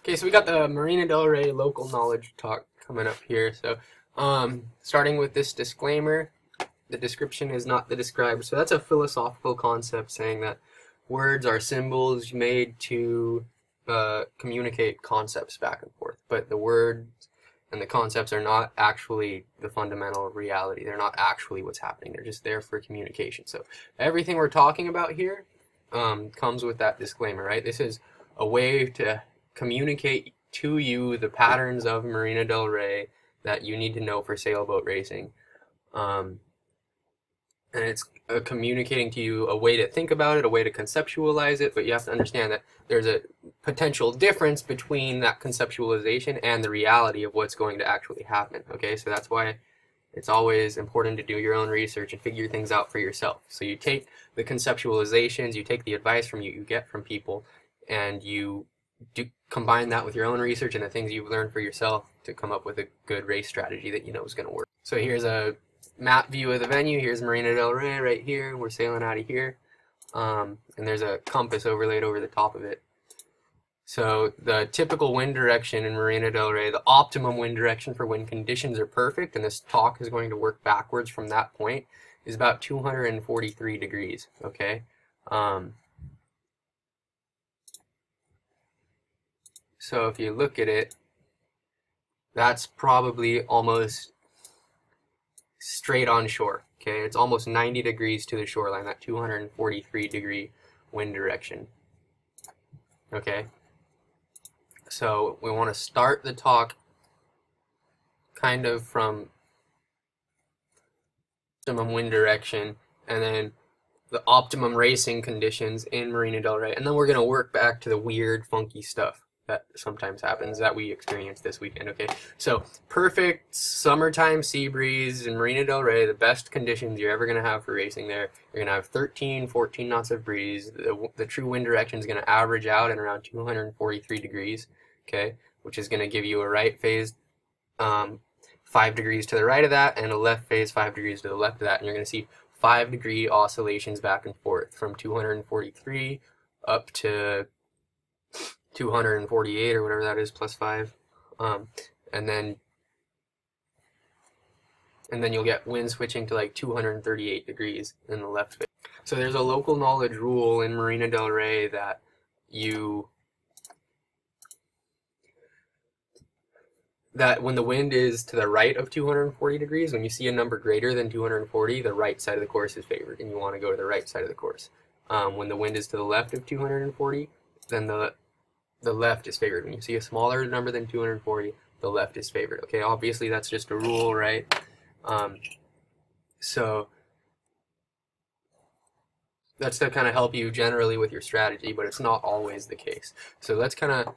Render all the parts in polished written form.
Okay, so we got the Marina Del Rey local knowledge talk coming up here. So, starting with this disclaimer, the description is not the described. So that's a philosophical concept saying that words are symbols made to communicate concepts back and forth, but the words and the concepts are not actually the fundamental reality. They're not actually what's happening. They're just there for communication. So everything we're talking about here comes with that disclaimer, right? This is a way to communicate to you the patterns of Marina Del Rey that you need to know for sailboat racing. And it's communicating to you a way to think about it, a way to conceptualize it, but you have to understand that there's a potential difference between that conceptualization and the reality of what's going to actually happen. Okay, so that's why it's always important to do your own research and figure things out for yourself. So you take the conceptualizations, you take the advice from you get from people, and you combine that with your own research and the things you've learned for yourself to come up with a good race strategy that you know is going to work. So here's a map view of the venue. Here's Marina Del Rey right here. We're sailing out of here. And there's a compass overlaid over the top of it. So the typical wind direction in Marina Del Rey, the optimum wind direction for when conditions are perfect, and this talk is going to work backwards from that point, is about 243 degrees, okay? So if you look at it, that's probably almost straight on shore, okay? It's almost 90 degrees to the shoreline, that 243 degree wind direction, okay? So we want to start the talk kind of from optimum wind direction and then the optimum racing conditions in Marina Del Rey, and then we're going to work back to the weird, funky stuff that sometimes happens that we experienced this weekend, okay? So, perfect summertime sea breeze in Marina Del Rey, the best conditions you're ever going to have for racing there. You're going to have 13, 14 knots of breeze. The true wind direction is going to average out at around 243 degrees, okay? Which is going to give you a right phase 5 degrees to the right of that and a left phase 5 degrees to the left of that, and you're going to see 5-degree oscillations back and forth from 243 up to 248 or whatever that is plus 5, and then you'll get wind switching to like 238 degrees in the left phase. So there's a local knowledge rule in Marina Del Rey that when the wind is to the right of 240 degrees, when you see a number greater than 240, the right side of the course is favored, and you want to go to the right side of the course. When the wind is to the left of 240, then the left is favored. When you see a smaller number than 240, the left is favored. Okay, obviously that's just a rule, right? So that's to kind of help you generally with your strategy, but it's not always the case. So let's kind of,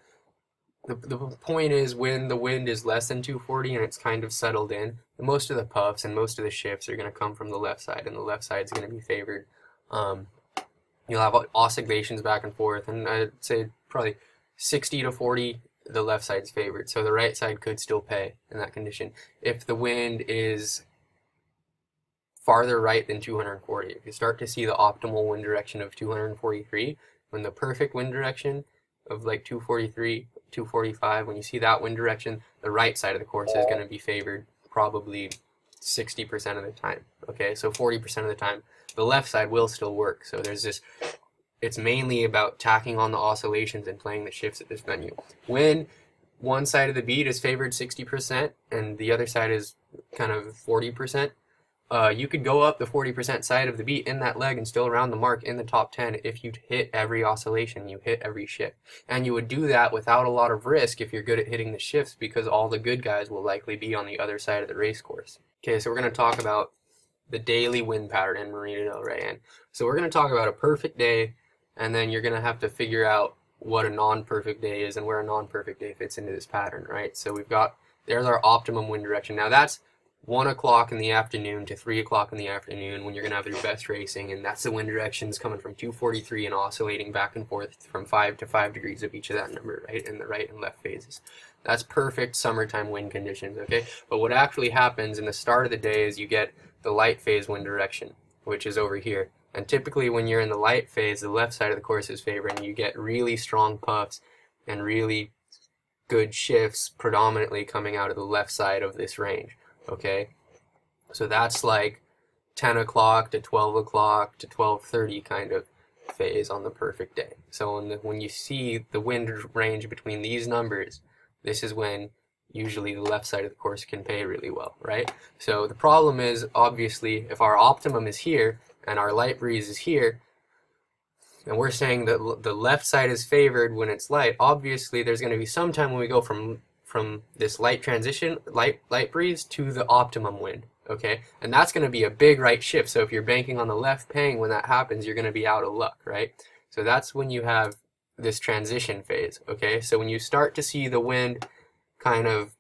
the point is when the wind is less than 240 and it's kind of settled in, most of the puffs and most of the shifts are going to come from the left side, and the left side is going to be favored. You'll have oscillations back and forth, and I'd say probably 60 to 40, the left side's favored. So the right side could still pay in that condition. If the wind is farther right than 240, if you start to see the optimal wind direction of 243, when the perfect wind direction of like 243, 245, when you see that wind direction, the right side of the course is going to be favored probably 60% of the time. Okay, so 40% of the time, the left side will still work. So there's this, it's mainly about tacking on the oscillations and playing the shifts at this venue. When one side of the beat is favored 60% and the other side is kind of 40%, you could go up the 40% side of the beat in that leg and still round the mark in the top 10 if you hit every oscillation, you hit every shift. And you would do that without a lot of risk if you're good at hitting the shifts, because all the good guys will likely be on the other side of the race course. Okay, so we're going to talk about the daily wind pattern in Marina Del Rey. And so we're going to talk about a perfect day, and then you're going to have to figure out what a non-perfect day is and where a non-perfect day fits into this pattern, right? So there's our optimum wind direction. Now that's 1 o'clock in the afternoon to 3 o'clock in the afternoon when you're going to have your best racing, and that's the wind directions coming from 243 and oscillating back and forth from 5 to 5 degrees of each of that number, right, in the right and left phases. That's perfect summertime wind conditions, okay? But what actually happens in the start of the day is you get the light phase wind direction, which is over here. And typically when you're in the light phase, the left side of the course is favored, and you get really strong puffs and really good shifts predominantly coming out of the left side of this range, okay? So that's like 10 o'clock to 12 o'clock to 12:30 kind of phase on the perfect day. So when you see the wind range between these numbers, this is when usually the left side of the course can pay really well, right? So the problem is, obviously, if our optimum is here and our light breeze is here, and we're saying that the left side is favored when it's light, obviously there's going to be some time when we go from this light transition, light breeze, to the optimum wind, okay? And that's going to be a big right shift. So if you're banking on the left paying when that happens, you're going to be out of luck, right? So that's when you have this transition phase, okay? So when you start to see the wind kind of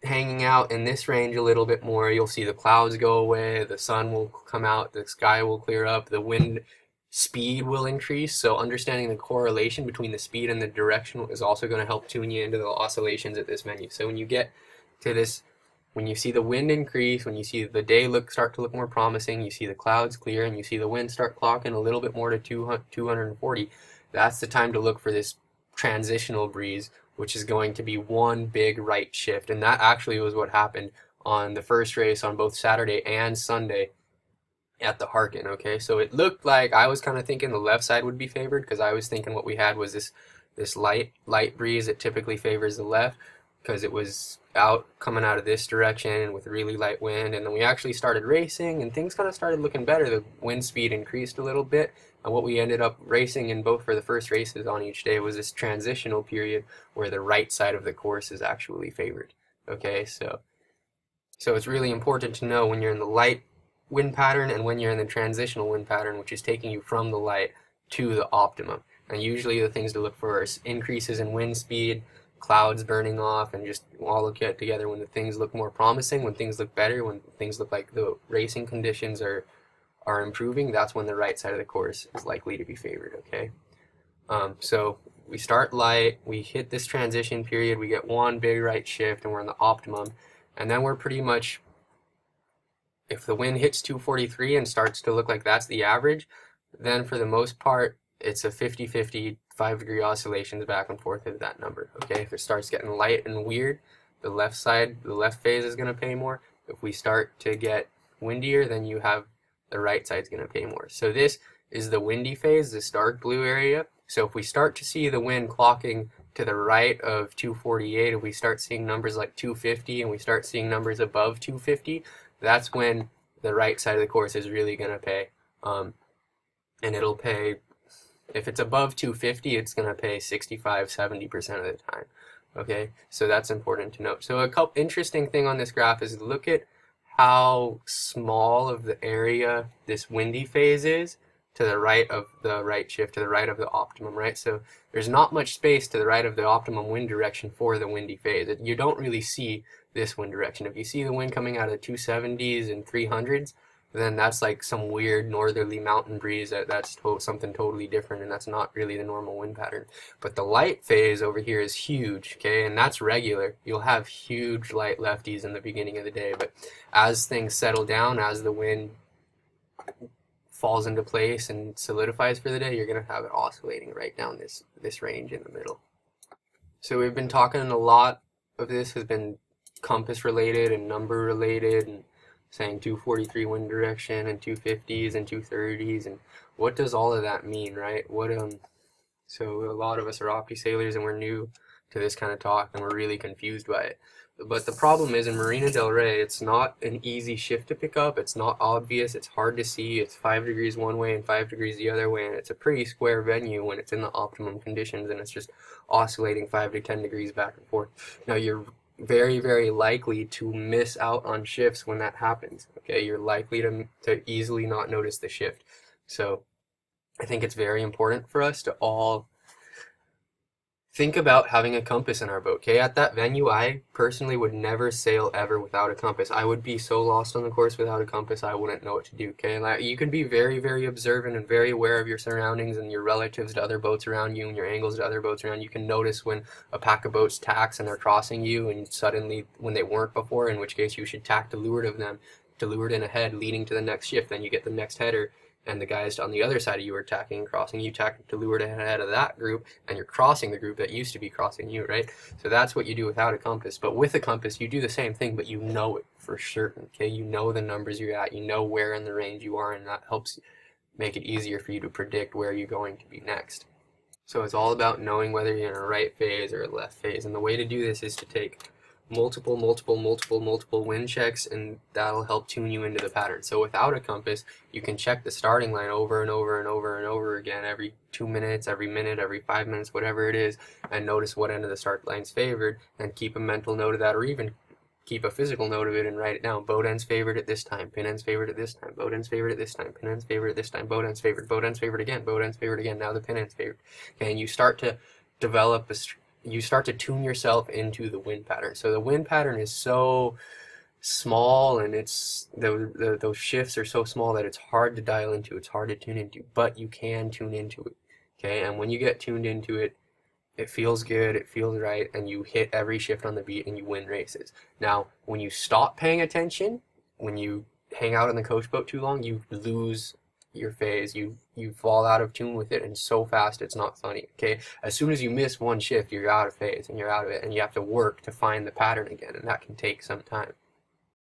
hanging out in this range a little bit more, you'll see the clouds go away, the sun will come out, the sky will clear up, the wind speed will increase. So understanding the correlation between the speed and the direction is also going to help tune you into the oscillations at this venue. So when you get to this, when you see the wind increase, when you see the day start to look more promising, you see the clouds clear, and you see the wind start clocking a little bit more to 240, that's the time to look for this transitional breeze, which is going to be one big right shift. And that actually was what happened on the first race on both Saturday and Sunday at the Harkin, okay? So it looked like I was kind of thinking the left side would be favored, because I was thinking what we had was this light breeze that typically favors the left, because it was coming out of this direction and with really light wind. And then we actually started racing and things kind of started looking better. The wind speed increased a little bit, and what we ended up racing in both for the first races on each day was this transitional period where the right side of the course is actually favored, okay? So it's really important to know when you're in the light wind pattern and when you're in the transitional wind pattern, which is taking you from the light to the optimum. And usually the things to look for are increases in wind speed, clouds burning off, and just all look at together when the things look more promising, when things look better, when things look like the racing conditions are improving. That's when the right side of the course is likely to be favored, okay? So we start light, we hit this transition period, we get one big right shift, and we're in the optimum. And then we're pretty much, if the wind hits 243 and starts to look like that's the average, then for the most part, it's a 50-50, 5-degree oscillations back and forth of that number, okay? If it starts getting light and weird, the left side, the left phase is going to pay more. If we start to get windier, then you have the right side's going to pay more. So this is the windy phase, this dark blue area. So if we start to see the wind clocking to the right of 248, if we start seeing numbers like 250 and we start seeing numbers above 250, that's when the right side of the course is really going to pay. And it'll pay, if it's above 250, it's going to pay 65-70% of the time. Okay, so that's important to note. So a couple interesting thing on this graph is look at how small of the area this windy phase is to the right of the right shift, to the right of the optimum, right? So there's not much space to the right of the optimum wind direction for the windy phase. You don't really see this wind direction. If you see the wind coming out of 270s and 300s, then that's like some weird northerly mountain breeze. That's something totally different, and that's not really the normal wind pattern. But the light phase over here is huge, okay, and that's regular. You'll have huge light lefties in the beginning of the day, but as things settle down, as the wind falls into place and solidifies for the day, you're going to have it oscillating right down this range in the middle. So we've been talking a lot of this has been compass related and number related, and saying 243 wind direction and 250s and 230s, and what does all of that mean, right? So a lot of us are opti sailors and we're new to this kind of talk and we're really confused by it. But the problem is in Marina del Rey, it's not an easy shift to pick up. It's not obvious. It's hard to see. It's 5 degrees one way and 5 degrees the other way, and it's a pretty square venue when it's in the optimum conditions and it's just oscillating 5 to 10 degrees back and forth. Now you're very, very likely to miss out on shifts when that happens. Okay, you're likely to easily not notice the shift. So I think it's very important for us to all think about having a compass in our boat. Okay, at that venue, I personally would never sail ever without a compass. I would be so lost on the course without a compass, I wouldn't know what to do. Okay, like, you can be very, very observant and very aware of your surroundings and your relatives to other boats around you and your angles to other boats around you. You can notice when a pack of boats tacks and they're crossing you, and suddenly when they weren't before, in which case you should tack to leeward of them, to leeward in ahead, leading to the next shift. Then you get the next header and the guys on the other side of you are attacking and crossing, you tactically lured ahead of that group, and you're crossing the group that used to be crossing you, right? So that's what you do without a compass. But with a compass, you do the same thing, but you know it for certain, okay? You know the numbers you're at, you know where in the range you are, and that helps make it easier for you to predict where you're going to be next. So it's all about knowing whether you're in a right phase or a left phase, and the way to do this is to take multiple wind checks, and that'll help tune you into the pattern. So without a compass, you can check the starting line over and over and over and over again every 2 minutes, every minute, every 5 minutes, whatever it is, and notice what end of the start line's favored, and keep a mental note of that, or even keep a physical note of it and write it down. Boat end's favored at this time, pin end's favored at this time, boat end's favored at this time, pin end's favored at this time, boat end's favored again, boat end's favored again, now the pin end's favored. Okay, and you start to develop you start to tune yourself into the wind pattern. So the wind pattern is so small, and those shifts are so small that it's hard to dial into, it's hard to tune into, but you can tune into it. Okay, and when you get tuned into it, it feels good, it feels right, and you hit every shift on the beat and you win races. Now, when you stop paying attention, when you hang out on the coach boat too long, you lose your phase, you fall out of tune with it, and so fast it's not funny. Okay, as soon as you miss one shift, you're out of phase and you're out of it, and you have to work to find the pattern again, and that can take some time.